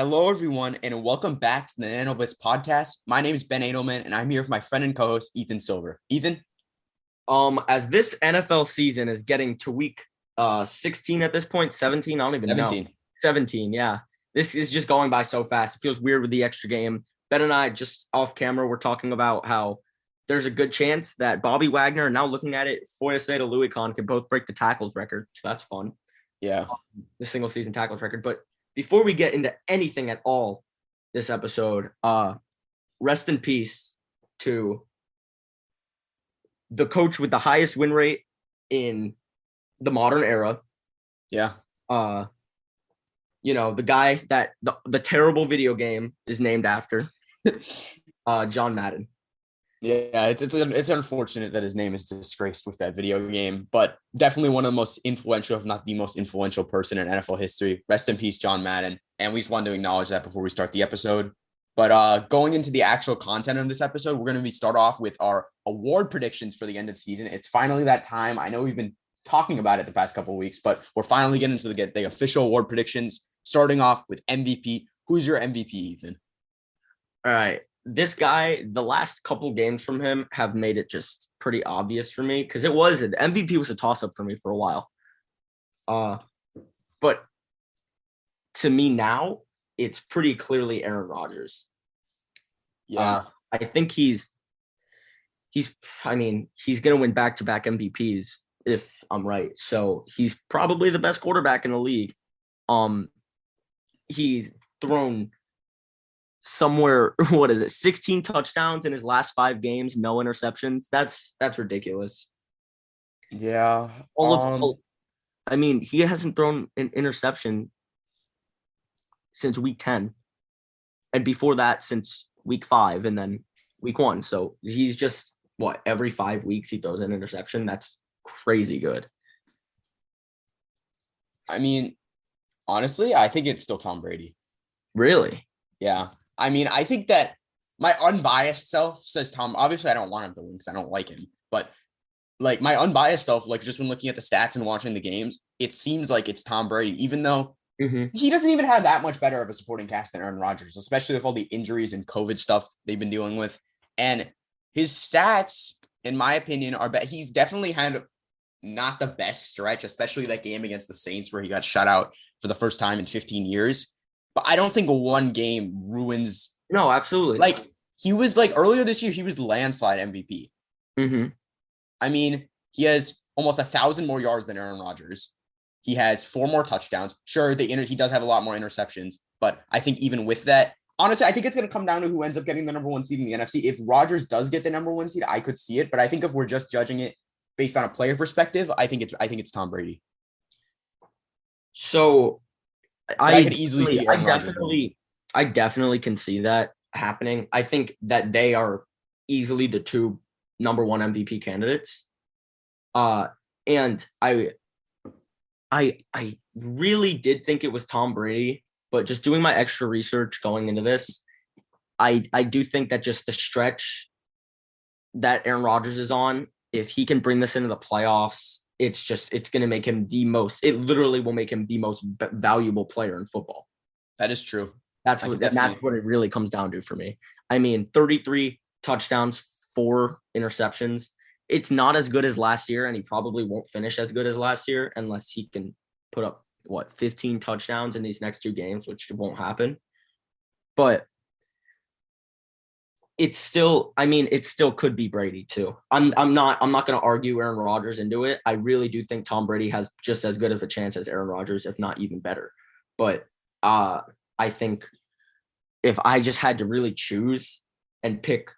Hello, everyone, and welcome back to the NanoBlitz podcast. My name is Ben Edelman, and I'm here with my friend and co-host, Ethan Silver. Ethan? As this NFL season is getting to week 16 at this point, 17, I don't even 17. know. 17, yeah. This is just going by so fast. It feels weird with the extra game. Ben and I, just off camera, we're talking about how there's a good chance that Bobby Wagner, now looking at it, Foyesade Louis Khan can both break the tackles record. So that's fun. Yeah. The single season tackles record. But before we get into anything at all this episode, rest in peace to the coach with the highest win rate in the modern era. Yeah. The guy that the terrible video game is named after, John Madden. Yeah, it's unfortunate that his name is disgraced with that video game, but definitely one of the most influential, if not the most influential person in NFL history. Rest in peace, John Madden. And we just wanted to acknowledge that before we start the episode. But going into the actual content of this episode, we're going to start off with our award predictions for the end of the season. It's finally that time. I know we've been talking about it the past couple of weeks, but we're finally getting into the official award predictions, starting off with MVP. Who's your MVP, Ethan? All right. This guy, the last couple games from him have made it just pretty obvious for me because MVP was a toss-up for me for a while. But to me now, it's pretty clearly Aaron Rodgers. Yeah. I think he's going to win back-to-back MVPs if I'm right. So he's probably the best quarterback in the league. He's thrown somewhere, 16 touchdowns in his last 5 games, no interceptions. That's ridiculous. Yeah. He hasn't thrown an interception since week 10. And before that, since week 5 and then week 1. So he's just, every 5 weeks he throws an interception. That's crazy good. Honestly, I think it's still Tom Brady. Really? Yeah. I think that my unbiased self says Tom. Obviously, I don't want him to win because I don't like him. But my unbiased self, just when looking at the stats and watching the games, it seems like it's Tom Brady, even though he doesn't even have that much better of a supporting cast than Aaron Rodgers, especially with all the injuries and COVID stuff they've been dealing with. And his stats, in my opinion, are better. He's definitely had not the best stretch, especially that game against the Saints where he got shut out for the first time in 15 years. But I don't think one game ruins. No, absolutely. He was earlier this year, he was landslide MVP. He has almost 1,000 more yards than Aaron Rodgers. He has 4 more touchdowns. Sure, he does have a lot more interceptions, but I think even with that, honestly, I think it's going to come down to who ends up getting the number 1 seed in the NFC. If Rodgers does get the number 1 seed, I could see it, but I think if we're just judging it based on a player perspective, I think it's Tom Brady. So I could easily see Aaron Rodgers. I definitely can see that happening. I think that they are easily the 2 number 1 MVP candidates. And I really did think it was Tom Brady, but just doing my extra research going into this, I do think that just the stretch that Aaron Rodgers is on, if he can bring this into the playoffs, it's going to make him it literally will make him the most valuable player in football. That is true. That's what it really comes down to for me. 33 touchdowns, 4 interceptions. It's not as good as last year, and he probably won't finish as good as last year unless he can put up 15 touchdowns in these next 2 games, which won't happen. But it still could be Brady too. I'm not going to argue Aaron Rodgers into it. I really do think Tom Brady has just as good of a chance as Aaron Rodgers, if not even better. But I think if I just had to really choose and pick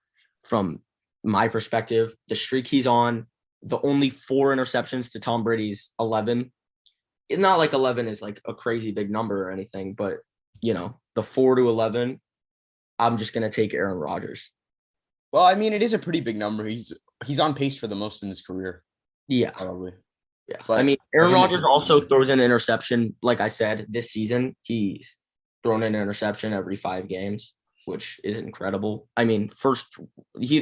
from my perspective, the streak he's on, the only 4 interceptions to Tom Brady's 11. It's not like 11 is a crazy big number or anything, but the 4 to 11, I'm just going to take Aaron Rodgers. Well, it is a pretty big number. He's on pace for the most in his career. Yeah. Probably. Yeah. But Aaron Rodgers also throws an interception. Like I said, this season, he's thrown an interception every 5 games, which is incredible. The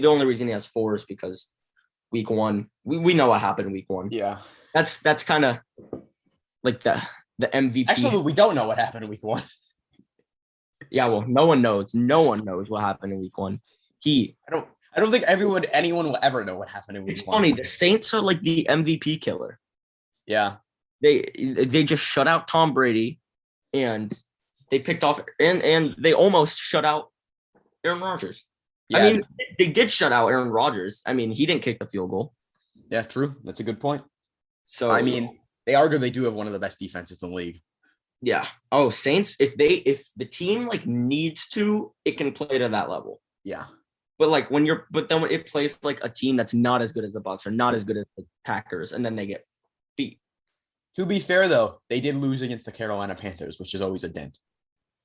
only reason he has 4 is because week 1, we know what happened in week 1. Yeah. That's kind of like the MVP. Actually, we don't know what happened in week 1. Yeah, well, no one knows. No one knows what happened in week 1. I don't think anyone will ever know what happened in week It's 1. funny. The Saints are like the MVP killer. Yeah. They just shut out Tom Brady, and they picked off and they almost shut out Aaron Rodgers. Yeah. I mean, they did shut out Aaron Rodgers. I mean, he didn't kick the field goal. Yeah, true. That's a good point. So I mean, they arguably do have one of the best defenses in the league. yeah. Oh, Saints, if the team like needs to, it can play to that level. Yeah. But then when it plays like a team that's not as good as the Bucs or not as good as the Packers, and then they get beat. To be fair, though, they did lose against the Carolina Panthers, which is always a dent.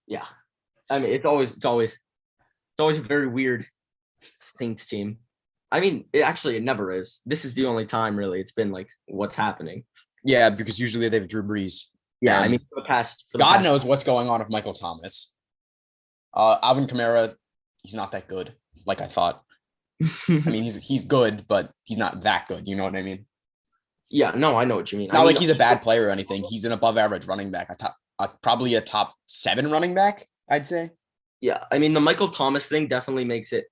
Yeah. I mean, it's always a very weird Saints team. I mean, it never is. This is the only time really it's been like what's happening. Yeah, because usually they have Drew Brees. Yeah, I mean, for the past God knows what's going on with Michael Thomas. Alvin Kamara, he's not that good, like I thought. I mean, he's good, but he's not that good. You know what I mean? Yeah, no, I know what you mean. Not like he's a bad player or anything. He's an above-average running back, probably a top 7 running back, I'd say. Yeah, I mean, the Michael Thomas thing definitely makes it.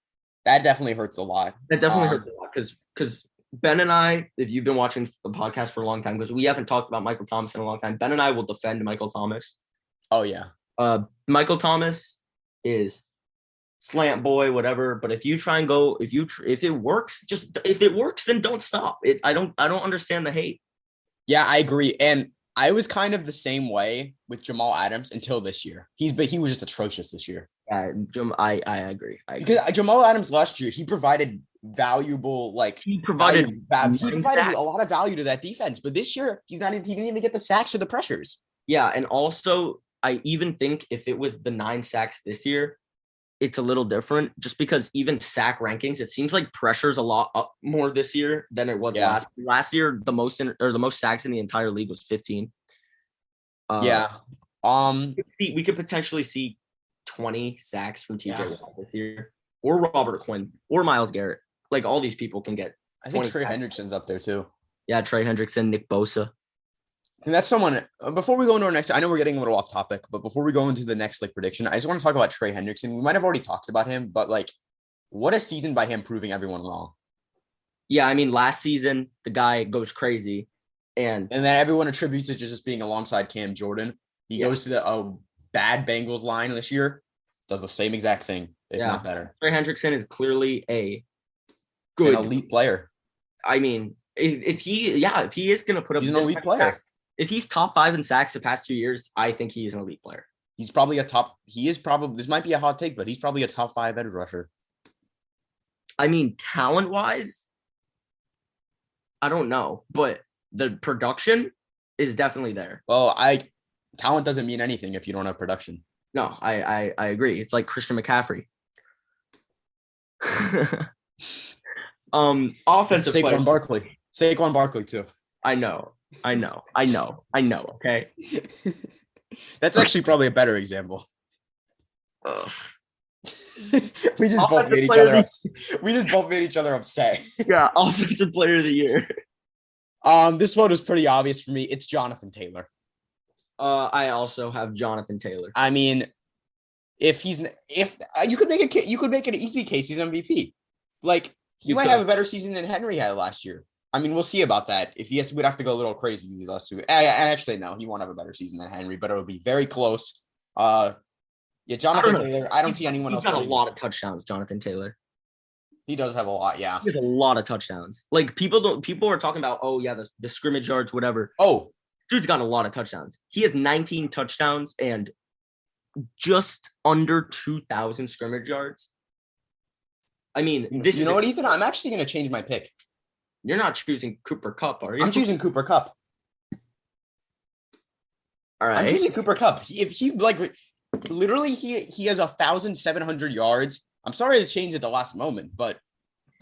That definitely hurts a lot. That definitely hurts a lot because Ben and I, if you've been watching the podcast for a long time, because we haven't talked about Michael Thomas in a long time, Ben and I will defend Michael Thomas. Oh, yeah. Michael Thomas is slant boy, whatever. But if you try and go, if it works, then don't stop it. I don't understand the hate. Yeah, I agree. And I was kind of the same way with Jamal Adams until this year. He was just atrocious this year. Yeah, I agree. Because Jamal Adams last year, he provided valuable, he provided a lot of value to that defense. But this year, he didn't even get the sacks or the pressures. Yeah, and also I even think if it was the 9 sacks this year, it's a little different. Just because even sack rankings, it seems like pressure's a lot up more this year than it was last year. The most sacks in the entire league was 15. We could potentially see 20 sacks from TJ Watt this year, or Robert Quinn, or Myles Garrett. Like all these people can get. I think Trey Hendrickson's up there too. Yeah, Trey Hendrickson, Nick Bosa. And that's someone. Before we go into our next, I know we're getting a little off topic, but before we go into the next prediction, I just want to talk about Trey Hendrickson. We might have already talked about him, but what a season by him proving everyone wrong. Yeah, I mean, last season the guy goes crazy, and then everyone attributes it to just being alongside Cam Jordan. He goes to the bad Bengals line this year, does the same exact thing, if not better. Trey Hendrickson is clearly an elite player. I mean, if he is going to put up, he's an elite player. If he's top 5 in sacks the past 2 years, I think he's an elite player. This might be a hot take, but he's probably a top 5 edge rusher. I mean, talent-wise, I don't know, but the production is definitely there. Well, talent doesn't mean anything if you don't have production. No, I agree. It's like Christian McCaffrey. Offensive player. Saquon Barkley too. I know. Okay. That's actually probably a better example. We just both made each other upset. Yeah, offensive player of the year. This one was pretty obvious for me. It's Jonathan Taylor. I also have Jonathan Taylor. I mean, if you could make an easy case he's MVP. He might have a better season than Henry had last year. I mean, we'll see about that. If yes, we'd have to go a little crazy these last 2. Actually, no, he won't have a better season than Henry, but it would be very close. Jonathan Taylor. I don't see anyone else. He's got a lot of touchdowns, Jonathan Taylor. He does have a lot, yeah. He has a lot of touchdowns. People are talking about, the scrimmage yards, whatever. Oh, dude's got a lot of touchdowns. He has 19 touchdowns and just under 2,000 scrimmage yards. I mean, you know what, Ethan? I'm actually going to change my pick. You're not choosing Cooper Kupp, are you? I'm choosing Cooper Kupp. All right. I'm choosing Cooper Kupp. If he literally he has 1,700 yards. I'm sorry to change at the last moment, but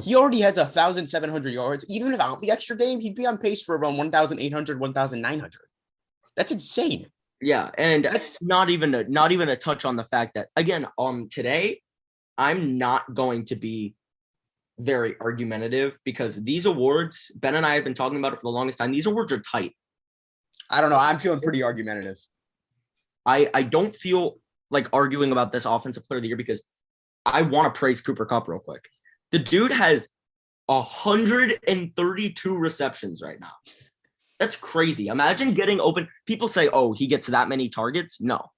he already has 1,700 yards. Even without the extra game, he'd be on pace for around 1,800, 1,900. That's insane. Yeah, and that's not even a touch on the fact that, again, today, I'm not going to be very argumentative because these awards, Ben and I have been talking about it for the longest time. These awards are tight. I don't know. I'm feeling pretty argumentative. I don't feel like arguing about this offensive player of the year because I want to praise Cooper Kupp real quick. The dude has 132 receptions right now. That's crazy. Imagine getting open. People say, oh, he gets that many targets. No,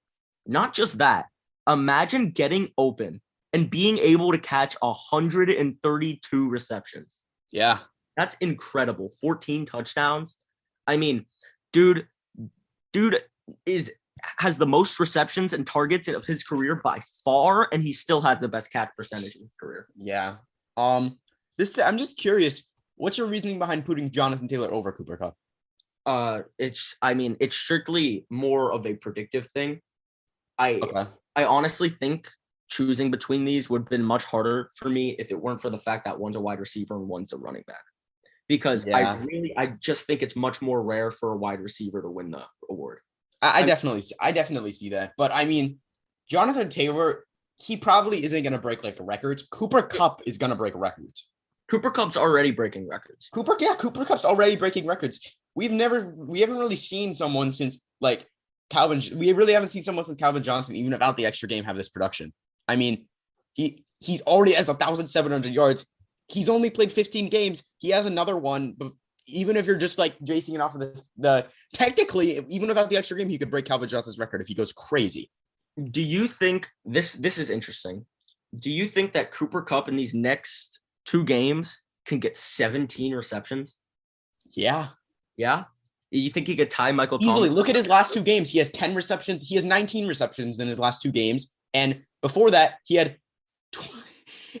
not just that. Imagine getting open and being able to catch 132 receptions. Yeah. That's incredible. 14 touchdowns. I mean, dude has the most receptions and targets of his career by far, and he still has the best catch percentage in his career. Yeah. I'm just curious, what's your reasoning behind putting Jonathan Taylor over Cooper Kupp? It's strictly more of a predictive thing. I honestly think choosing between these would have been much harder for me if it weren't for the fact that one's a wide receiver and one's a running back. Because I just think it's much more rare for a wide receiver to win the award. I definitely see that. But I mean, Jonathan Taylor, he probably isn't going to break like records. Cooper Kupp is going to break records. Cooper Kupp's already breaking records. Cooper Kupp's already breaking records. We haven't really seen someone since like Calvin. We really haven't seen someone since Calvin Johnson, even without the extra game, have this production. I mean, he's already has 1,700 yards. He's only played 15 games. He has another one. But even if you're just like basing it off of the technically, even without the extra game, he could break Calvin Johnson's record if he goes crazy. Do you think this is interesting? Do you think that Cooper Kupp in these next 2 games can get 17 receptions? Yeah. Yeah? You think he could tie Michael easily? Thomas? Look at his last 2 games. He has 10 receptions. He has 19 receptions in his last 2 games. And before that, he had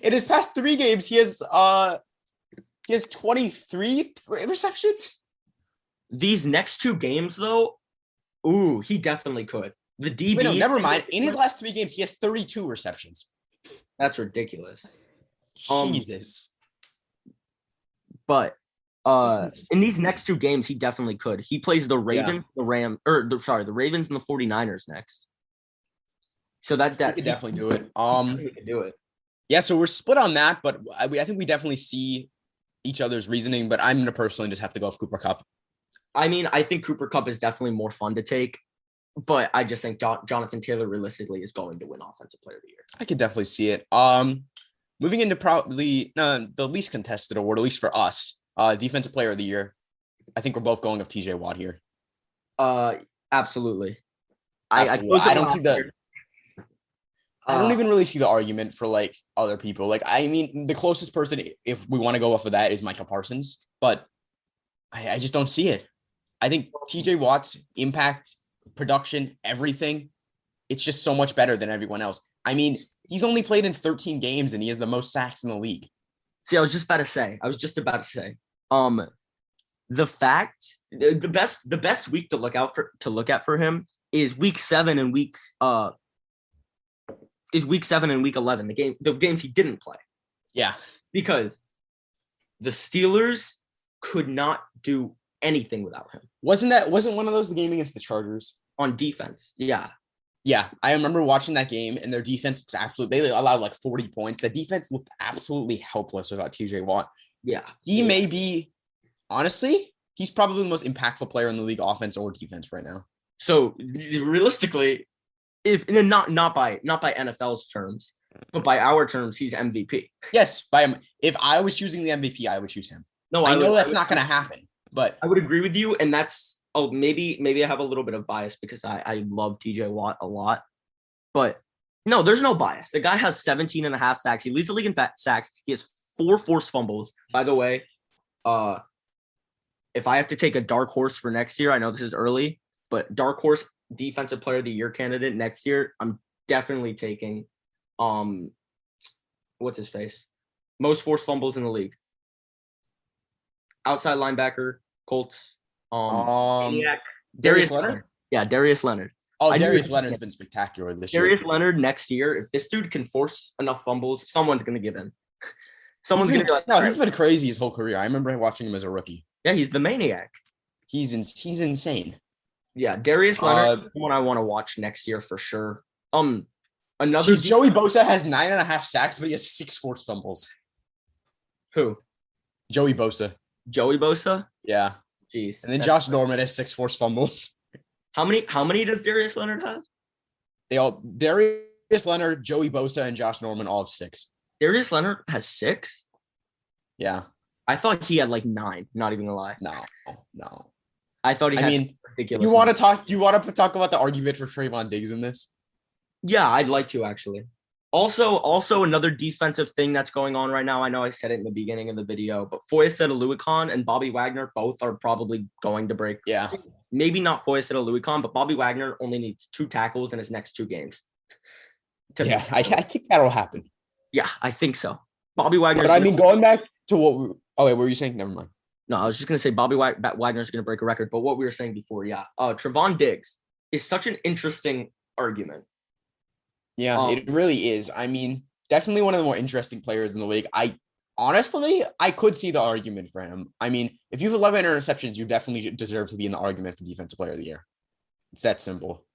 in his past 3 games, he has 23 receptions. These next 2 games, though, ooh, he definitely could. The DB. Wait, no, never mind. In his last 3 games, he has 32 receptions. That's ridiculous. Jesus. But in these next 2 games, he definitely could. He plays the Ravens, the Ravens and the 49ers next. So that he could definitely do it. He could do it. Yeah, so we're split on that, but I think we definitely see each other's reasoning, but I'm going to personally just have to go with Cooper Kupp. I mean, I think Cooper Kupp is definitely more fun to take, but I just think Jonathan Taylor realistically is going to win Offensive Player of the Year. I could definitely see it. Moving into probably the least contested award, at least for us, Defensive Player of the Year. I think we're both going with TJ Watt here. Absolutely. I don't even really see the argument for like other people. Like, I mean, the closest person, if we want to go off of that, is Micah Parsons, but I just don't see it. I think TJ Watt's impact, production, everything, it's just so much better than everyone else. I mean, he's only played in 13 games and he has the most sacks in the league. See, I was just about to say, the best week to look at for him is week 7 and week 11, the games he didn't play. Yeah. Because the Steelers could not do anything without him. Wasn't one of those the game against the Chargers? On defense. Yeah. Yeah. I remember watching that game and their defense was they allowed like 40 points. The defense looked absolutely helpless without TJ Watt. Yeah. He may be, honestly, he's probably the most impactful player in the league, offense or defense right now. So realistically, if not by NFL's terms, but by our terms, he's MVP. Yes, if I was choosing the MVP, I would choose him. No, I know that's not going to happen, but I would agree with you. And that's maybe I have a little bit of bias because I love TJ Watt a lot, but no, there's no bias. The guy has 17 and a half sacks. He leads the league in sacks. He has 4 forced fumbles. By the way, if I have to take a dark horse for next year, I know this is early, but dark horse Defensive Player of the Year candidate next year, I'm definitely taking what's his face? Most forced fumbles in the league. Outside linebacker, Colts. Darius Leonard? Yeah, Darius Leonard. Oh, Darius Leonard's been spectacular this year. Darius Leonard next year, if this dude can force enough fumbles, someone's going to give in. Someone's going to be like, no, he's been crazy his whole career. I remember watching him as a rookie. Yeah, he's the maniac. He's insane. Yeah, Darius Leonard is someone I want to watch next year for sure. Joey Bosa has 9.5 sacks, but he has 6 forced fumbles. Who? Joey Bosa. Joey Bosa? Yeah. Jeez. And then Josh Norman has 6 forced fumbles. How many does Darius Leonard have? Darius Leonard, Joey Bosa, and Josh Norman all have 6. Darius Leonard has 6? Yeah. I thought he had like 9, not even gonna lie. No. I thought he had ridiculous. Do you want to talk about the argument for Trayvon Diggs in this? Yeah, I'd like to actually. Also another defensive thing that's going on right now. I know I said it in the beginning of the video, but Foyesetta-Louikon and Bobby Wagner both are probably going to break. Yeah. Maybe not Foyesetta-Louikon, but Bobby Wagner only needs 2 tackles in his next 2 games. Yeah, I think that'll happen. Yeah, I think so. Bobby Wagner. But I mean, going back to what were you saying? Never mind. No, I was just going to say Bobby Wagner's going to break a record. But what we were saying before, Trevon Diggs is such an interesting argument. Yeah, it really is. I mean, definitely one of the more interesting players in the league. I could see the argument for him. I mean, if you have 11 interceptions, you definitely deserve to be in the argument for Defensive Player of the Year. It's that simple.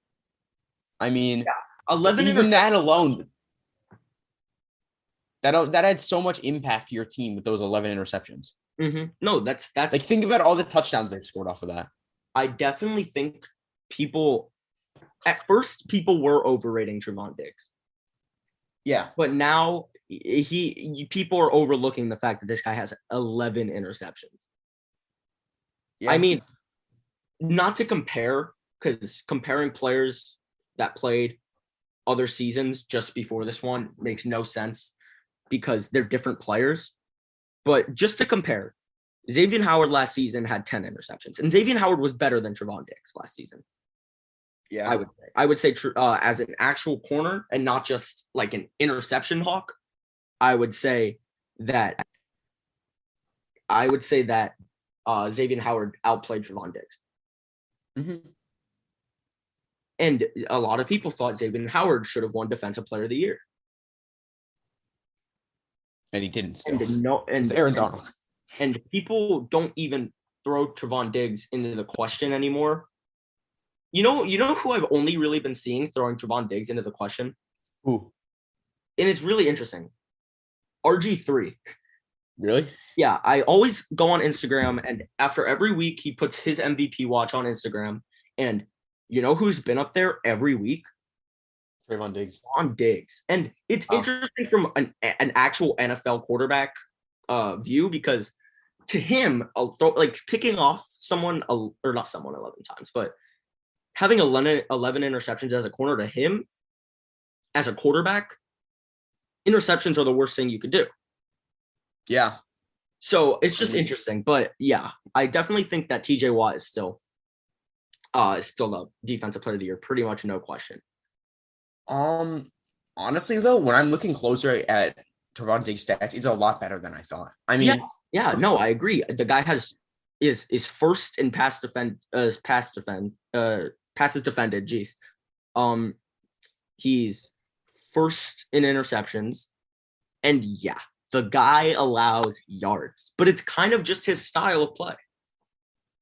I mean, 11 even that alone, that had so much impact to your team with those 11 interceptions. Mm-hmm. No, that's like, think about all the touchdowns they've scored off of that. I definitely think at first people were overrating Trevon Diggs. Yeah. But now people are overlooking the fact that this guy has 11 interceptions. Yeah. I mean, not to compare, because comparing players that played other seasons just before this one makes no sense because they're different players. But just to compare, Xavier Howard last season had 10 interceptions, and Xavier Howard was better than Trevon Diggs last season. Yeah, I would say as an actual corner and not just like an interception hawk, I would say that Xavier Howard outplayed Trevon Diggs. Mm-hmm. And a lot of people thought Xavier Howard should have won Defensive Player of the Year. And he didn't. Still. It's Aaron Donald. And people don't even throw Trevon Diggs into the question anymore. You know who I've only really been seeing throwing Trevon Diggs into the question? Who? And it's really interesting. RG3. Really? Yeah, I always go on Instagram, and after every week, he puts his MVP watch on Instagram. And you know who's been up there every week? Trayvon Diggs. Trayvon Diggs. And it's interesting from an actual NFL quarterback view, because to him, picking off someone, or not someone 11 times, but having 11 interceptions as a corner, to him, as a quarterback, interceptions are the worst thing you could do. Yeah. So it's just interesting. But yeah, I definitely think that TJ Watt is still the Defensive Player of the Year, pretty much no question. Honestly though, when I'm looking closer at Trevon Diggs' stats, it's a lot better than I thought. I mean, no, I agree. The guy is first in passes defended. Geez, he's first in interceptions, and yeah, the guy allows yards, but it's kind of just his style of play.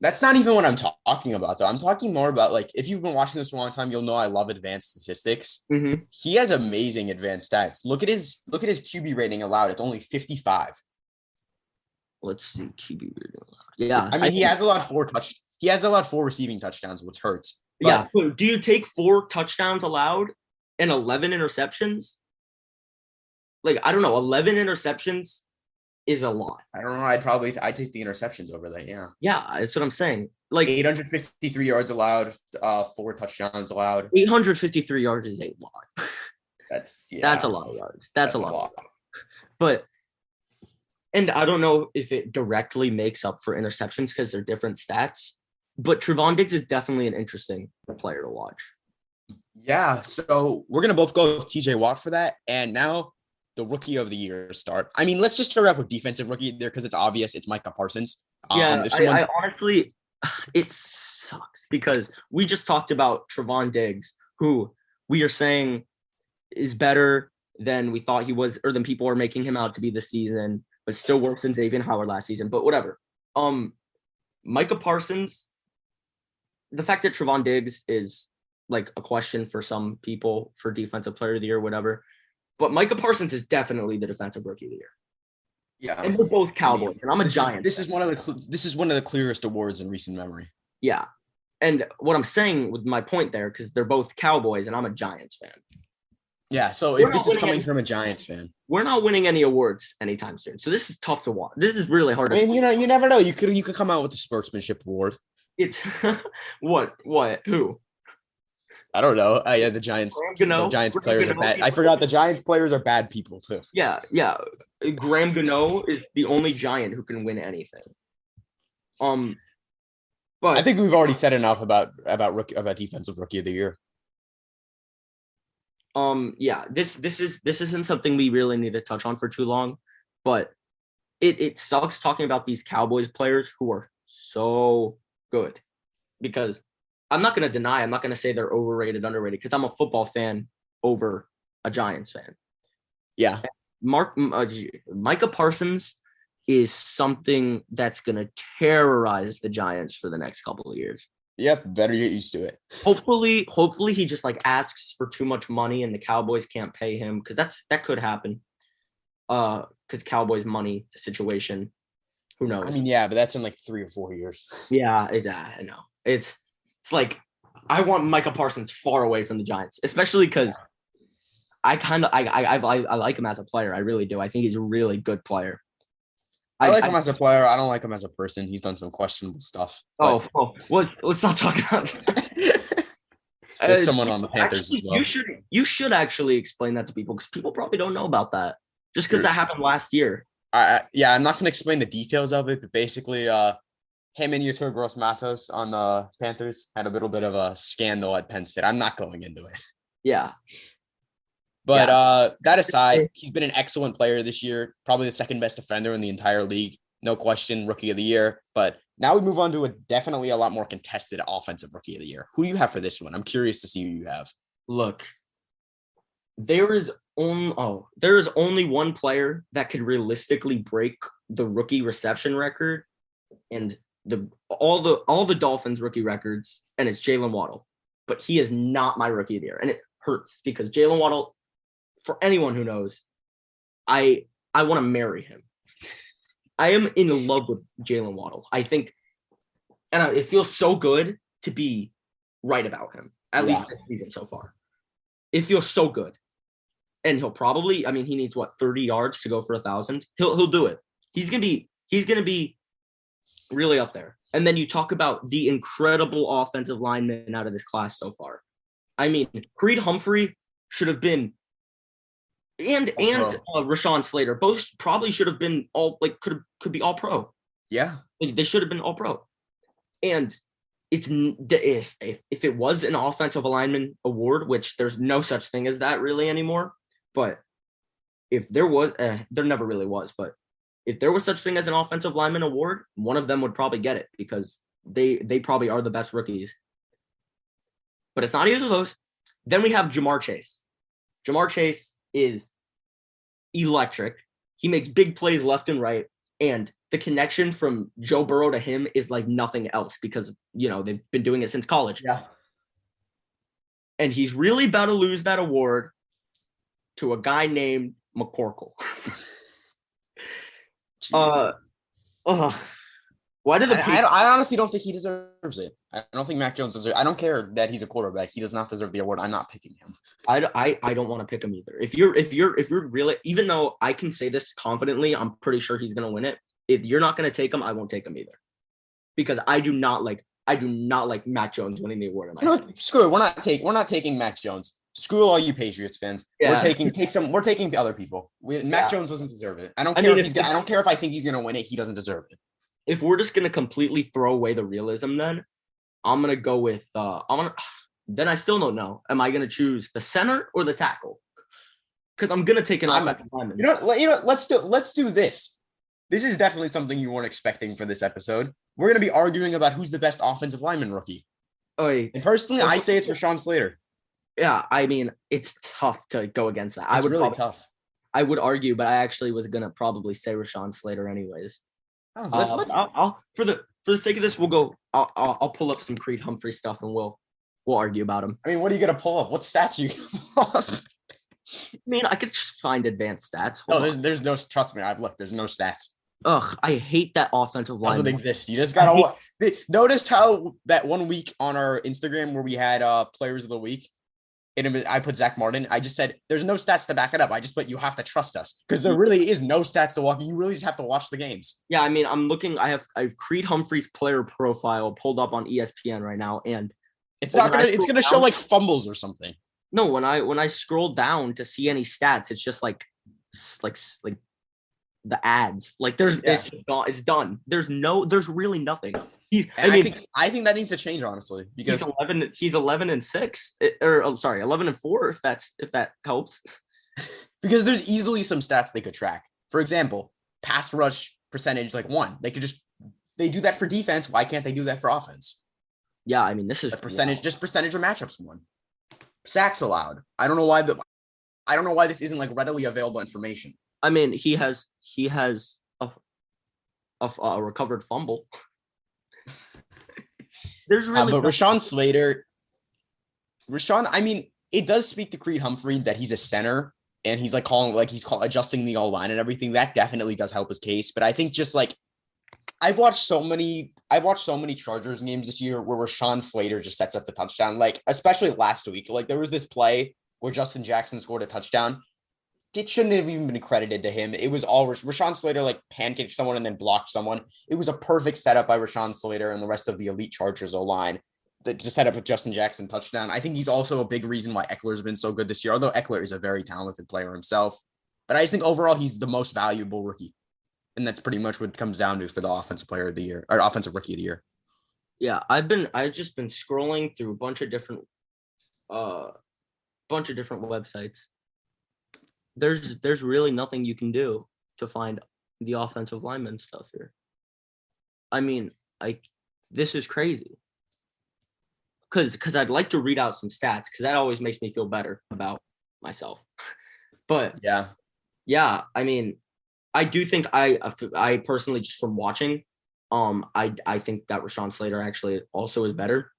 That's not even what I'm talking about, though. I'm talking more about, like, if you've been watching this for a long time, you'll know I love advanced statistics. Mm-hmm. He has amazing advanced stats. Look at his QB rating allowed. It's only 55. Let's see, QB rating allowed. Yeah, I mean, he has allowed 4 receiving touchdowns, which hurts. But yeah, but do you take 4 touchdowns allowed and 11 interceptions? Like, I don't know, 11 interceptions is a lot. I don't know. I'd take the interceptions over that. Yeah. Yeah, that's what I'm saying. Like 853 yards allowed, 4 touchdowns allowed. 853 yards is a lot. That's a lot of yards. That's a lot. But, and I don't know if it directly makes up for interceptions because they're different stats, but Trevon Diggs is definitely an interesting player to watch. Yeah. So we're going to both go with TJ Watt for that. And now the Rookie of the Year start. I mean, let's just start off with Defensive Rookie there because it's obvious. It's Micah Parsons. Yeah, I honestly, it sucks because we just talked about Trevon Diggs, who we are saying is better than we thought he was, or than people are making him out to be this season, but still worse than Xavier Howard last season. But whatever. Micah Parsons, the fact that Trevon Diggs is like a question for some people for Defensive Player of the Year, whatever. But Micah Parsons is definitely the Defensive Rookie of the Year. Yeah, and we're both Cowboys, and I'm a Giants. This is one of the clearest awards in recent memory. Yeah, And what I'm saying with my point there, because they're both Cowboys and I'm a Giants fan. Yeah. So We're if not this is winning coming any- from a Giants fan, We're not winning any awards anytime soon. So this is tough to watch. This is really hard I to mean, you never know. You could come out with a sportsmanship award. It's what? Who? I don't know. Yeah, the Giants. Graham The Gano? Giants Graham players are Gano? bad. I forgot the Giants players are bad people too. Yeah. Graham Gano is the only Giant who can win anything. But I think we've already said enough about defensive rookie of the year. yeah, this isn't something we really need to touch on for too long, but it sucks talking about these Cowboys players who are so good, because I'm not going to say they're overrated, underrated, because I'm a football fan over a Giants fan. Yeah. Micah Parsons is something that's going to terrorize the Giants for the next couple of years. Yep, better get used to it. Hopefully he just like asks for too much money and the Cowboys can't pay him, because that could happen. Because Cowboys money situation, who knows? I mean, yeah, but that's in like 3 or 4 years. Yeah, I know. It's like I want Micah Parsons far away from the Giants, especially because I like him as a player. I really do. I think he's a really good player. I like him as a player. I don't like him as a person. He's done some questionable stuff. Let's not talk about that. With someone on the Panthers actually, as well. You should actually explain that to people, because people probably don't know about that. Just because that happened last year. Yeah, I'm not going to explain the details of it, but basically, him and Yetur Gross-Matos on the Panthers had a little bit of a scandal at Penn State. I'm not going into it. Yeah. But that aside, he's been an excellent player this year, probably the second best defender in the entire league. No question, rookie of the year. But now we move on to definitely a lot more contested offensive rookie of the year. Who do you have for this one? I'm curious to see who you have. Look, there is only one player that could realistically break the rookie reception record and all the Dolphins rookie records, and it's Jalen Waddle. But he is not my rookie of the year, and it hurts because Jalen Waddle, for anyone who knows, I want to marry him. I am in love with Jalen Waddle. I think, and it feels so good to be right about him, at least this season so far. It feels so good. And he'll probably, he needs 30 yards to go for 1,000. He'll do it. He's gonna be really up there. And then you talk about the incredible offensive linemen out of this class so far. Creed Humphrey should have been, and Rashawn Slater both probably should have been could be all pro. Yeah, they should have been all pro. And it's if it was an offensive lineman award, which there's no such thing as that really anymore. But if there was, there never really was. But if there was such thing as an offensive lineman award, one of them would probably get it, because they probably are the best rookies. But it's not either of those. Then we have Jamar Chase. Jamar Chase is electric. He makes big plays left and right. And the connection from Joe Burrow to him is like nothing else, because, they've been doing it since college. Yeah. And he's really about to lose that award to a guy named McCorkle. Why did I honestly don't think he deserves it. I don't think Mac Jones deserves it. I don't care that he's a quarterback. He does not deserve the award. I'm not picking him. I don't want to pick him either. If you're really, even though I can say this confidently, I'm pretty sure he's going to win it. If you're not going to take him, I won't take him either, because I do not like Mac Jones winning the award. Screw it. We're not taking Mac Jones. Screw all you Patriots fans. Yeah. We're taking other people. Mac Jones doesn't deserve it. I don't care if I think he's going to win it. He doesn't deserve it. If we're just going to completely throw away the realism, then I'm going to go with then I still don't know. Am I going to choose the center or the tackle? Because I'm going to take an offensive lineman. Let's do this. This is definitely something you weren't expecting for this episode. We're going to be arguing about who's the best offensive lineman rookie. And personally, I say it's Rashawn Slater. Yeah, it's tough to go against that. It's really tough. I would argue, but I actually was going to probably say Rashawn Slater anyways. I'll for the sake of this, we'll go. I'll pull up some Creed Humphrey stuff and we'll argue about him. What are you gonna pull up? What stats are you gonna pull up? I could just find advanced stats. No, there's no. Trust me, I've looked. There's no stats. I hate that offensive line. Doesn't exist. You just gotta notice how that 1 week on our Instagram where we had players of the week, and I put Zach Martin. I just said there's no stats to back it up. I just put you have to trust us because there really is no stats to walk. You really just have to watch the games. Yeah, I mean, I'm looking. I have Creed Humphrey's player profile pulled up on ESPN right now, and it's not gonna. It's gonna show like fumbles or something. No, when I scroll down to see any stats, it's just like the ads. Like it's done. There's really nothing. I think that needs to change honestly because he's 11-6 or I'm sorry 11-4 if that helps. Because there's easily some stats they could track. For example, pass rush percentage like 1. They do that for defense. Why can't they do that for offense? Yeah, I mean this is percentage of matchups 1. Sacks allowed. I don't know why this isn't like readily available information. I mean he has a recovered fumble. There's really but Rashawn Slater. I mean, it does speak to Creed Humphrey that he's a center and he's adjusting the all line and everything. That definitely does help his case. But I think just like I've watched so many Chargers games this year where Rashawn Slater just sets up the touchdown. Like especially last week, like there was this play where Justin Jackson scored a touchdown. It shouldn't have even been credited to him. It was all Rashawn Slater like pancaked someone and then blocked someone. It was a perfect setup by Rashawn Slater and the rest of the elite Chargers O-line that just set up a Justin Jackson touchdown. I think he's also a big reason why Eckler's been so good this year, although Eckler is a very talented player himself. But I just think overall he's the most valuable rookie. And that's pretty much what it comes down to for the offensive player of the year or offensive rookie of the year. Yeah, I've just been scrolling through a bunch of different websites. There's really nothing you can do to find the offensive lineman stuff here. I mean, this is crazy. Because I'd like to read out some stats because that always makes me feel better about myself. But yeah, I mean, I do think I personally just from watching, I think that Rashawn Slater actually also is better.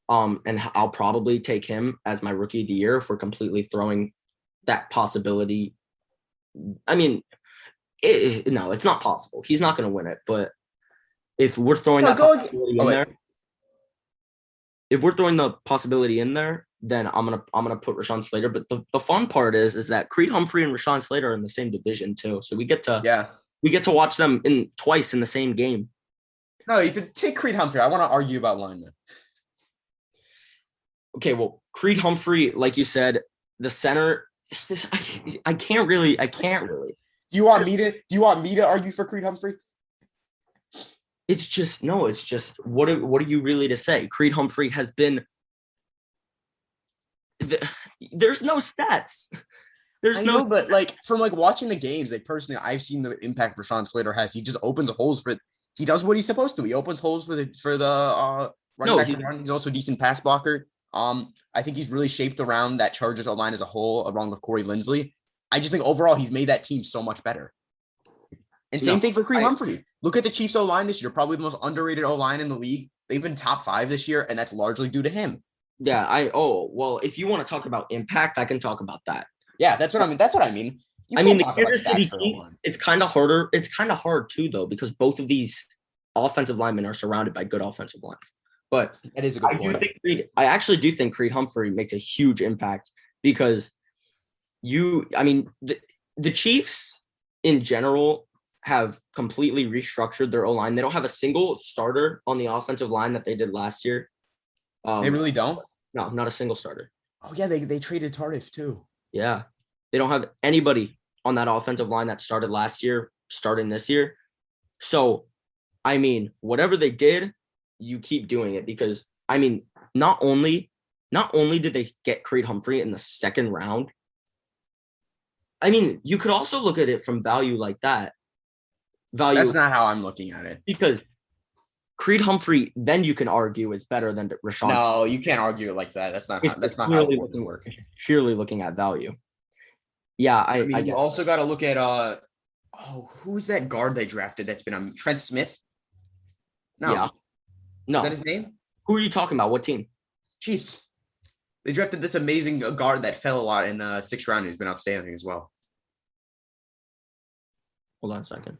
And I'll probably take him as my rookie of the year if we're completely throwing that possibility. I mean, no, it's not possible. He's not going to win it. But if we're throwing if we're throwing the possibility in there, then I'm gonna put Rashawn Slater. But the fun part is that Creed Humphrey and Rashawn Slater are in the same division too, so we get to watch them twice in the same game. No, you could take Creed Humphrey. I want to argue about linemen. Okay, well, Creed Humphrey, like you said, the center. I can't really. Do you want me to argue for Creed Humphrey? It's just what are you really to say? Creed Humphrey has been. There's no stats. But like from like watching the games, like personally, I've seen the impact Rashawn Slater has. He just opens holes he does what he's supposed to. He opens holes for the running back to run. He's also a decent pass blocker. I think he's really shaped around that Chargers O-line as a whole, along with Corey Linsley. I just think overall he's made that team so much better. And same thing for Creed Humphrey. Look at the Chiefs O-line this year, probably the most underrated O-line in the league. They've been top 5 this year, and that's largely due to him. Yeah, well, if you want to talk about impact, I can talk about that. Yeah, that's what I mean. The Kansas City Chiefs, it's kind of harder. It's kind of hard too, though, because both of these offensive linemen are surrounded by good offensive lines. But that is a good point. I actually do think Creed Humphrey makes a huge impact because the Chiefs in general have completely restructured their O-line. They don't have a single starter on the offensive line that they did last year. They really don't? No, not a single starter. Oh, yeah, they traded Tardif too. Yeah. They don't have anybody on that offensive line that started last year, starting this year. So, I mean, whatever they did, you keep doing it because, I mean, not only did they get Creed Humphrey in the second round, I mean, you could also look at it from value like that. That's not how I'm looking at it. Because Creed Humphrey, then you can argue, is better than Rashawn. No, you can't argue it like that. That's not how it works. Purely looking at value. Yeah, I mean, you also got to look at who's that guard they drafted that's been on Trent Smith? No. Yeah. No. Is that his name? Who are you talking about? What team? Chiefs. They drafted this amazing guard that fell a lot in the 6th round. He's been outstanding as well. Hold on a second.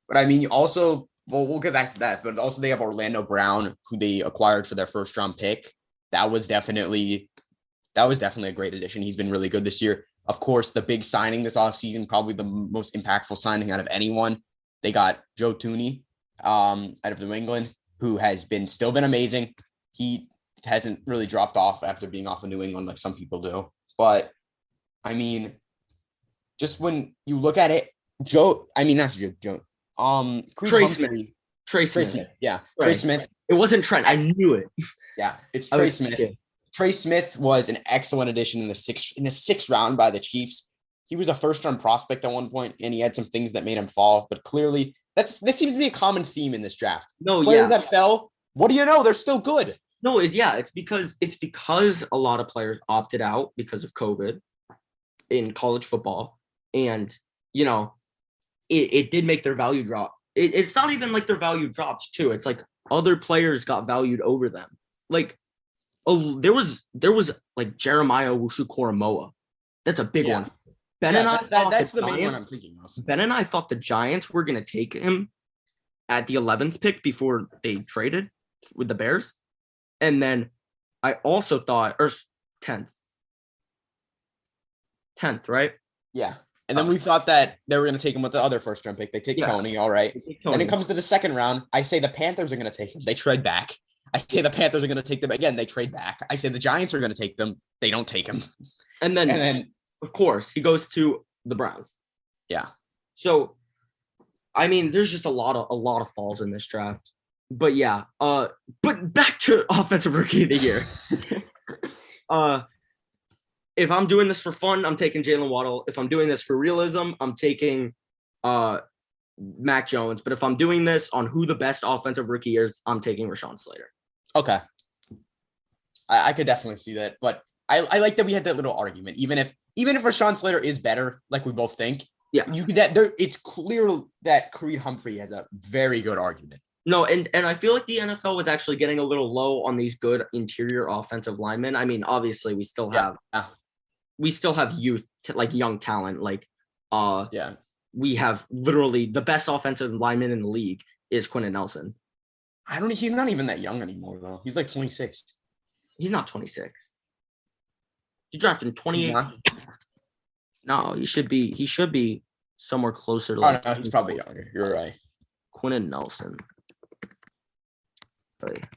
But I mean, you also, well, we'll get back to that. But also, they have Orlando Brown, who they acquired for their first round pick. That was definitely a great addition. He's been really good this year. Of course, the big signing this offseason, probably the most impactful signing out of anyone. They got Joe Thuney out of New England, who has still been amazing. He hasn't really dropped off after being off of New England like some people do. But I mean, just when you look at it, Trey Smith. Yeah. Trey. Trey Smith. It wasn't Trent. I knew it. Yeah, it's Trey Smith. Yeah. Trey Smith was an excellent addition in the sixth round by the Chiefs. He was a first-round prospect at one point, and he had some things that made him fall. But clearly, that seems to be a common theme in this draft. Players that fell, what do you know? They're still good. No, it's because a lot of players opted out because of COVID in college football, and it did make their value drop. It's not even like their value dropped too. It's like other players got valued over them. Like, there was like Jeremiah Owusu-Koramoah. That's a big one. That's the main one I'm thinking of. Ben and I thought the Giants were going to take him at the 11th pick before they traded with the Bears. And then I also thought, or 10th, right? Yeah. And then we thought that they were going to take him with the other first-round pick. They take Tony, all right. Then it comes to the second round. I say the Panthers are going to take him. They trade back. I say the Panthers are going to take them. Again, they trade back. I say the Giants are going to take them. They don't take him. And then, of course, he goes to the Browns. Yeah. So, I mean, there's just a lot of falls in this draft. But yeah, but back to offensive rookie of the year. If I'm doing this for fun, I'm taking Jalen Waddle. If I'm doing this for realism, I'm taking Mac Jones. But if I'm doing this on who the best offensive rookie is, I'm taking Rashawn Slater. Okay. I could definitely see that. But I like that we had that little argument. Even if Rashawn Slater is better, like we both think, it's clear that Creed Humphrey has a very good argument. No, and I feel like the NFL was actually getting a little low on these good interior offensive linemen. I mean, obviously, we still have youth, like young talent. Like, we have literally the best offensive lineman in the league is Quentin Nelson. He's not even that young anymore, though. He's like 26. He's not 26. He drafted in 28. No, he should be somewhere closer to no, he's probably younger. You're right. Quentin Nelson.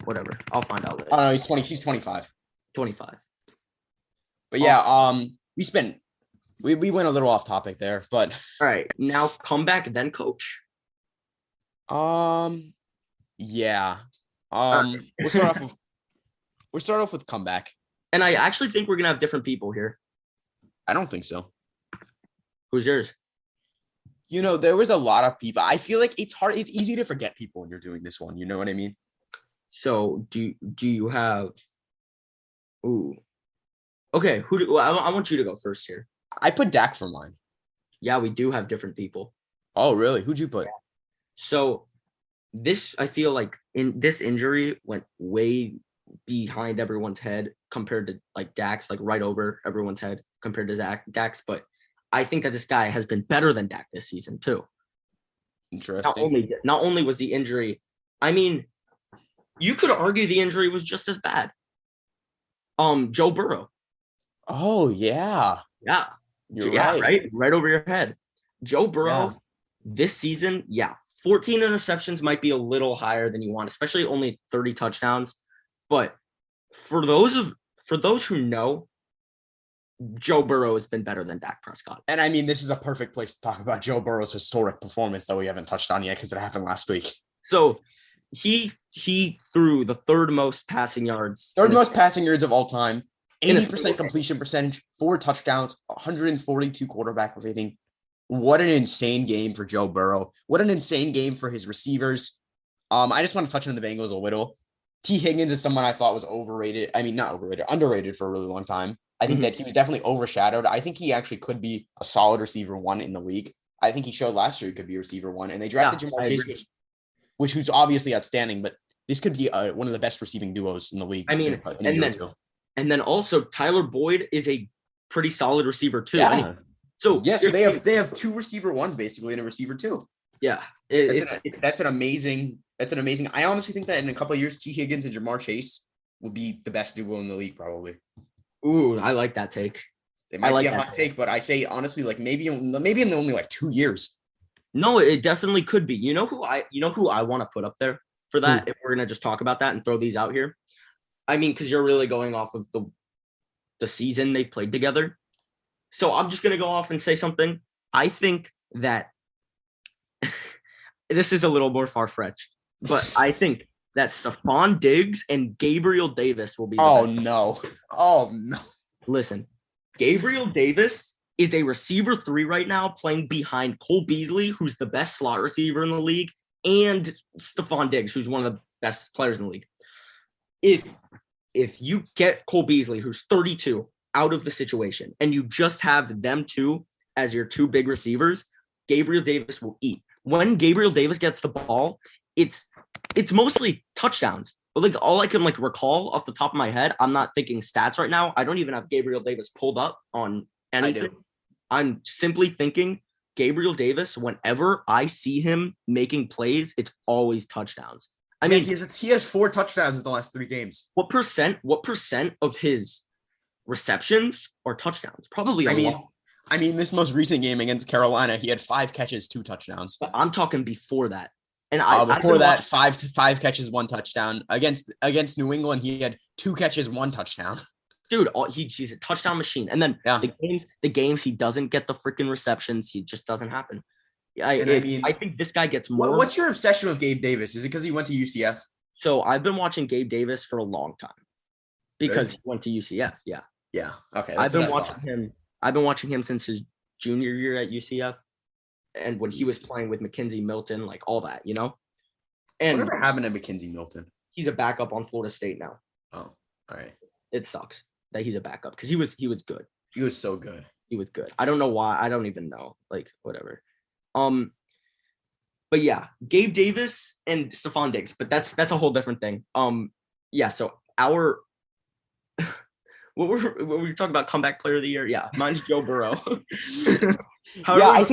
Whatever. I'll find out later. Oh no, he's 20. He's 25. 25. But yeah, we went a little off topic there, but all right. Now comeback, then coach. Yeah. We'll start off with comeback. And I actually think we're gonna have different people here. I don't think so. Who's yours? There was a lot of people. I feel like it's hard. It's easy to forget people when you're doing this one. You know what I mean? So do you have? Ooh. Okay. I want you to go first here. I put Dak for mine. Yeah, we do have different people. Oh, really? Who'd you put? So I feel like in this injury went way behind everyone's head compared to like Dak's, like right over everyone's head compared to Dak's. But I think that this guy has been better than Dak this season too. Interesting. Not only was the injury, I mean, you could argue the injury was just as bad. Joe Burrow. Oh yeah. Yeah. You're right. Right over your head. Joe Burrow this season, 14 interceptions might be a little higher than you want, especially only 30 touchdowns. But for those who know, Joe Burrow has been better than Dak Prescott. And I mean, this is a perfect place to talk about Joe Burrow's historic performance that we haven't touched on yet because it happened last week. So he threw the third most passing yards of all time, 80% completion percentage, 4 touchdowns, 142 quarterback rating. What an insane game for Joe Burrow. What an insane game for his receivers. I just want to touch on the Bengals a little. T. Higgins is someone I thought was overrated. I mean, not overrated, underrated for a really long time. I think that he was definitely overshadowed. I think he actually could be a solid receiver 1 in the league. I think he showed last year he could be a receiver 1, and they drafted Jamar Chase, who's obviously outstanding, but this could be one of the best receiving duos in the league. I mean, and then also Tyler Boyd is a pretty solid receiver too. Yeah. So So they have two receiver ones basically and a receiver two. Yeah, that's an amazing. I honestly think that in a couple of years, T. Higgins and Jamar Chase will be the best duo in the league, probably. Ooh, I like that take. It might be a hot take, but I say honestly, like maybe in only like 2 years. No, it definitely could be. You know who I want to put up there for that? If we're gonna just talk about that and throw these out here. I mean, because you're really going off of the season they've played together. So I'm just gonna go off and say something. I think that this is a little more far-fetched, but I think that Stephon Diggs and Gabriel Davis will be. Oh no! Listen, Gabriel Davis is a receiver 3 right now, playing behind Cole Beasley, who's the best slot receiver in the league, and Stephon Diggs, who's one of the best players in the league. If you get Cole Beasley, who's 32, out of the situation, and you just have them two as your two big receivers, Gabriel Davis will eat. When Gabriel Davis gets the ball, it's mostly touchdowns. But like all I can like recall off the top of my head, I'm not thinking stats right now. I don't even have Gabriel Davis pulled up on anything. I'm simply thinking Gabriel Davis, whenever I see him making plays, it's always touchdowns. I mean, he has 4 touchdowns in the last 3 games. What percent of his receptions are touchdowns? Probably a lot. I mean, this most recent game against Carolina, he had 5 catches, 2 touchdowns. But I'm talking before that. And before that, 5 catches, 1 touchdown. Against New England, he had 2 catches, 1 touchdown. Dude, he's a touchdown machine. And then the games he doesn't get the freaking receptions, he just doesn't happen. I think this guy gets more. What's your obsession with Gabe Davis? Is it because he went to UCF? So I've been watching Gabe Davis for a long time because he went to UCF. Yeah. Yeah. Okay. I've been watching him since his junior year at UCF, and when he was playing with McKenzie Milton, like all that, you know. And whatever happened to McKenzie Milton? He's a backup on Florida State now. Oh, all right. It sucks that he's a backup because he was good. He was so good. He was good. I don't know why. I don't even know. Like whatever. But yeah, Gabe Davis and Stephon Diggs, but that's a whole different thing. Yeah. So our what were talking about comeback player of the year? Yeah, mine's Joe Burrow. I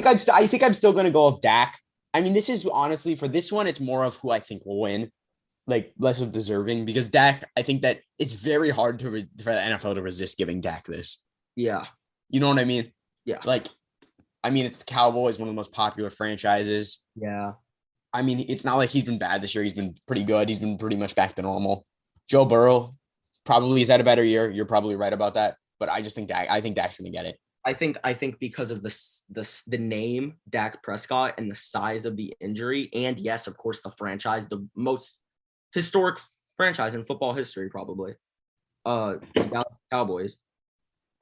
think I'm still gonna go with Dak. I mean, this is honestly for this one, it's more of who I think will win, like less of deserving because Dak. I think that it's very hard for the NFL to resist giving Dak this. Yeah, you know what I mean. Yeah, like. I mean, it's the Cowboys, one of the most popular franchises. Yeah. I mean, it's not like he's been bad this year. He's been pretty good. He's been pretty much back to normal. Joe Burrow probably has had a better year. You're probably right about that. But I just think Dak's going to get it. I think because of the name Dak Prescott and the size of the injury, and yes, of course, the franchise, the most historic franchise in football history, probably. The Dallas Cowboys.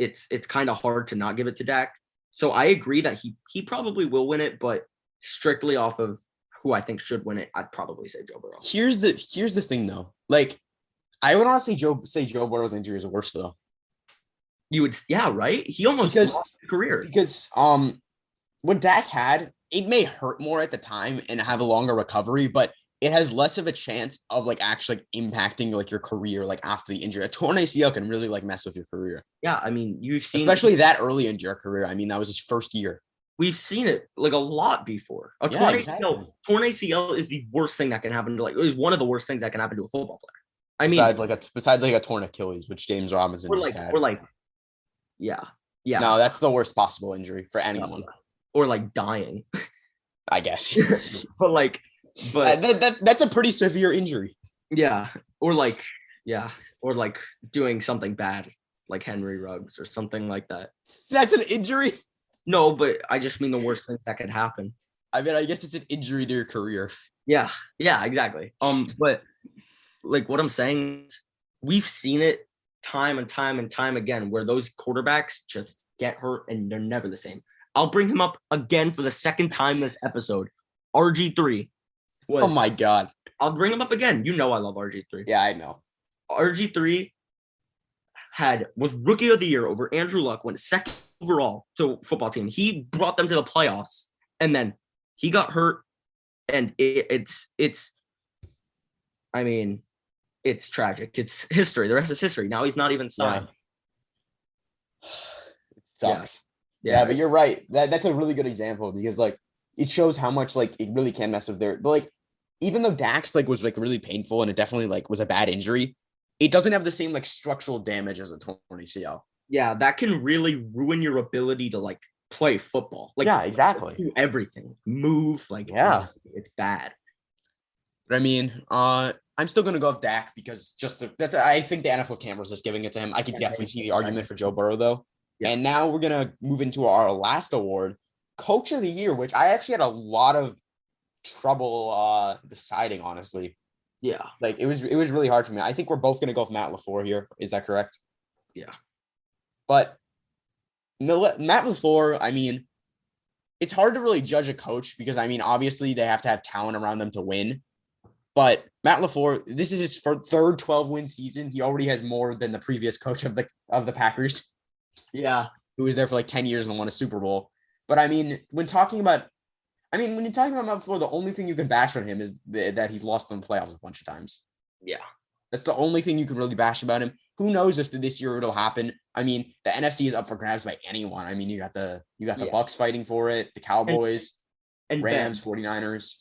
It's kind of hard to not give it to Dak. So I agree that he probably will win it, but strictly off of who I think should win it, I'd probably say Joe Burrow. Here's the thing though. Like I would honestly say Joe Burrow's injury is worse though. You would, yeah, right? He almost lost his career. Because what Dak had, it may hurt more at the time and have a longer recovery, but it has less of a chance of like actually impacting like your career like after the injury. A torn ACL can really like mess with your career. Yeah, I mean, you've seen especially that early into your career. I mean, that was his first year. We've seen it like a lot before. Torn ACL is the worst thing that can happen to is one of the worst things that can happen to a football player. I mean, besides a torn Achilles, which James Robinson just had. Yeah. No, that's the worst possible injury for anyone. Or like dying, I guess. But that's a pretty severe injury. Yeah. Or like doing something bad, like Henry Ruggs or something like that. That's an injury? No, but I just mean the worst things that could happen. I mean, I guess it's an injury to your career. Yeah, exactly. But like what I'm saying is we've seen it time and time again where those quarterbacks just get hurt and they're never the same. I'll bring him up again for the second time this episode. RG3. Oh my God. I'll bring him up again. You know I love RG3. Yeah, I know. RG3 was rookie of the year over Andrew Luck, went second overall to football team. He brought them to the playoffs, and then he got hurt, and it's tragic. It's history. The rest is history. Now he's not even signed. Yeah. It sucks. Yeah, but you're right. That's a really good example because like it shows how much like it really can mess with their. But like even though Dax like was like really painful and it definitely like was a bad injury, it doesn't have the same like structural damage as a torn ACL. Yeah, that can really ruin your ability to like play football. Like, yeah, exactly. Do everything, move, like yeah, it's bad. But I mean, I'm still gonna go with Dak because I think the NFL cameras just giving it to him. I could definitely see the argument for Joe Burrow though. Yeah. And now we're gonna move into our last award, Coach of the Year, which I actually had a lot of trouble deciding, honestly. Yeah. Like it was really hard for me. I think we're both gonna go with Matt LaFleur here. Is that correct? Yeah. But Matt LaFleur, I mean, it's hard to really judge a coach because I mean, obviously they have to have talent around them to win. But Matt LaFleur, this is his third 12-win season. He already has more than the previous coach of the Packers. Yeah. Who was there for like 10 years and won a Super Bowl. But I mean, when you're talking about Matt LaFleur, the only thing you can bash on him is that he's lost in the playoffs a bunch of times. Yeah. That's the only thing you can really bash about him. Who knows if this year it'll happen? I mean, the NFC is up for grabs by anyone. I mean, you got the Bucks fighting for it, the Cowboys, and Rams, Ben, 49ers.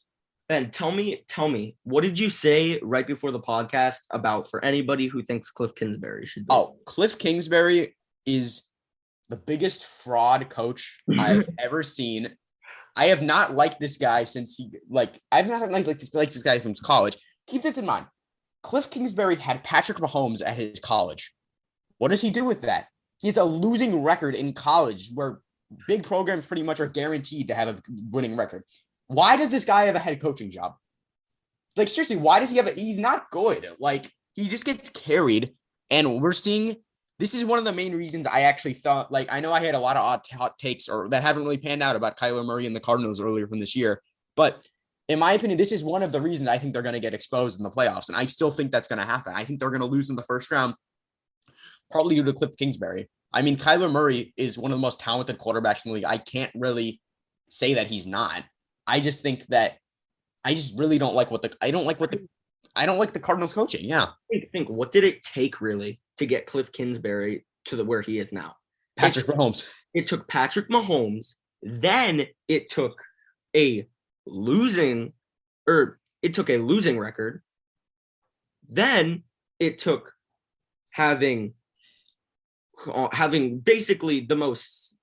Ben, tell me, what did you say right before the podcast about for anybody who thinks Cliff Kingsbury should be? Oh, Cliff Kingsbury is the biggest fraud coach I've ever seen. I have not liked this guy since I've not liked this guy from college. Keep this in mind. Cliff Kingsbury had Patrick Mahomes at his college. What does he do with that? He has a losing record in college where big programs pretty much are guaranteed to have a winning record. Why does this guy have a head coaching job? Like, seriously, why does he have he's not good. Like, he just gets carried. And we're seeing, this is one of the main reasons I actually thought, like, I know I had a lot of hot takes or that haven't really panned out about Kyler Murray and the Cardinals earlier from this year. But in my opinion, this is one of the reasons I think they're going to get exposed in the playoffs. And I still think that's going to happen. I think they're going to lose in the first round, probably due to Cliff Kingsbury. I mean, Kyler Murray is one of the most talented quarterbacks in the league. I can't really say that he's not. I just think that I just really don't like I don't like the Cardinals coaching. Yeah. Think what did it take really to get Cliff Kingsbury to where he is now? Patrick Mahomes. It took Patrick Mahomes. Then it took a losing record. Then it took having basically the most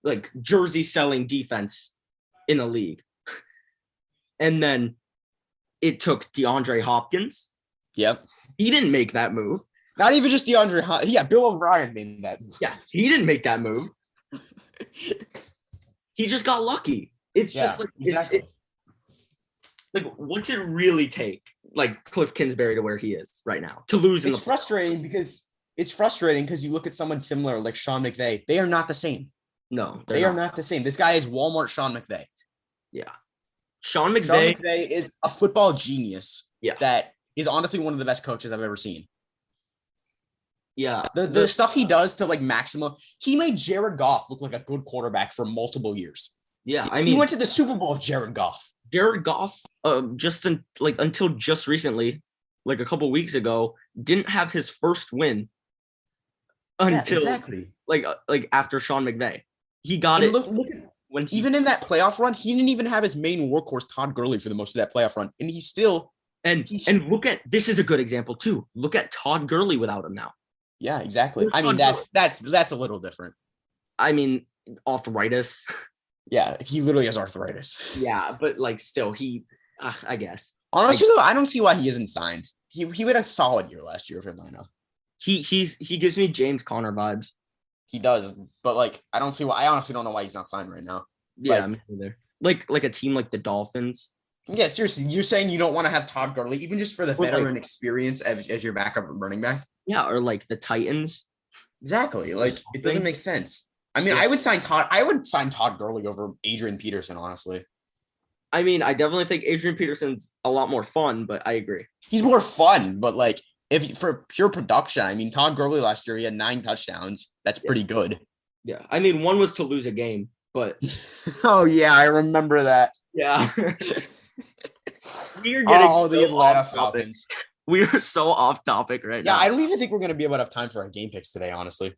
like jersey selling defense in the league. And then it took DeAndre Hopkins. Yep. He didn't make that move. Not even just DeAndre Hopkins. Yeah, Bill O'Brien made that move. Yeah, he didn't make that move. He just got lucky. It's just like exactly. Like, what's it really take, like Cliff Kingsbury to where he is right now to lose? It's frustrating because you look at someone similar like Sean McVay. They are not the same. No, they are not the same. This guy is Walmart Sean McVay. Yeah, Sean McVay is a football genius. Yeah, that is honestly one of the best coaches I've ever seen. Yeah, the stuff he does to like maximum. He made Jared Goff look like a good quarterback for multiple years. Yeah, I mean, he went to the Super Bowl with Jared Goff. Jared Goff, until just recently, like a couple weeks ago, didn't have his first win until like after Sean McVay. He got it. Look at even in that playoff run, he didn't even have his main workhorse Todd Gurley for the most of that playoff run, and he still and look at this is a good example too. Look at Todd Gurley without him now. Yeah, exactly. I mean, that's a little different. I mean, arthritis. Yeah, he literally has arthritis. Yeah, but like still, I guess. Honestly, though, I don't see why he isn't signed. He had a solid year last year for Atlanta. He gives me James Conner vibes. He does, but like I don't see why. I honestly don't know why he's not signed right now. Yeah, me neither. Like a team like the Dolphins. Yeah, seriously, you're saying you don't want to have Todd Gurley even just for the veteran experience as your backup running back? Yeah, or like the Titans. Exactly. Like it doesn't make sense. I mean, I would sign Todd Gurley over Adrian Peterson, honestly. I mean, I definitely think Adrian Peterson's a lot more fun, but I agree. He's more fun, but like if for pure production, I mean, Todd Gurley last year, he had 9 touchdowns. That's pretty good. Yeah. I mean, one was to lose a game, but oh yeah, I remember that. Yeah. We're getting the Atlanta Falcons. We are so off topic right now. Yeah, I don't even think we're gonna be able to have time for our game picks today, honestly.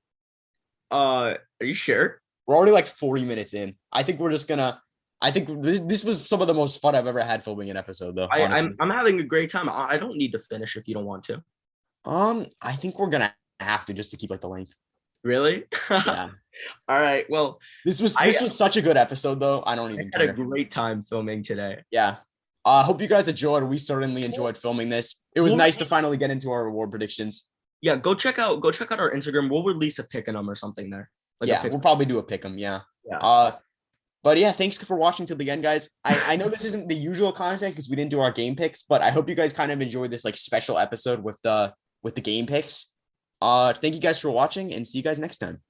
Are you sure? We're already like 40 minutes in. I think we're just gonna. I think this was some of the most fun I've ever had filming an episode, though. Honestly, I'm having a great time. I don't need to finish if you don't want to. I think we're gonna have to just to keep like the length. Really? Yeah. All right. Well, This was such a good episode, though. I don't I even had a care. great time filming today. Yeah. Hope you guys enjoyed. We certainly enjoyed filming this. It was nice to finally get into our award predictions. Yeah, go check out our Instagram. We'll release a pick 'em or something there. Like we'll probably do a pick 'em. Yeah. Yeah. But yeah, thanks for watching till the end, guys. I know this isn't the usual content because we didn't do our game picks, but I hope you guys kind of enjoyed this like special episode with the game picks. Thank you guys for watching and see you guys next time.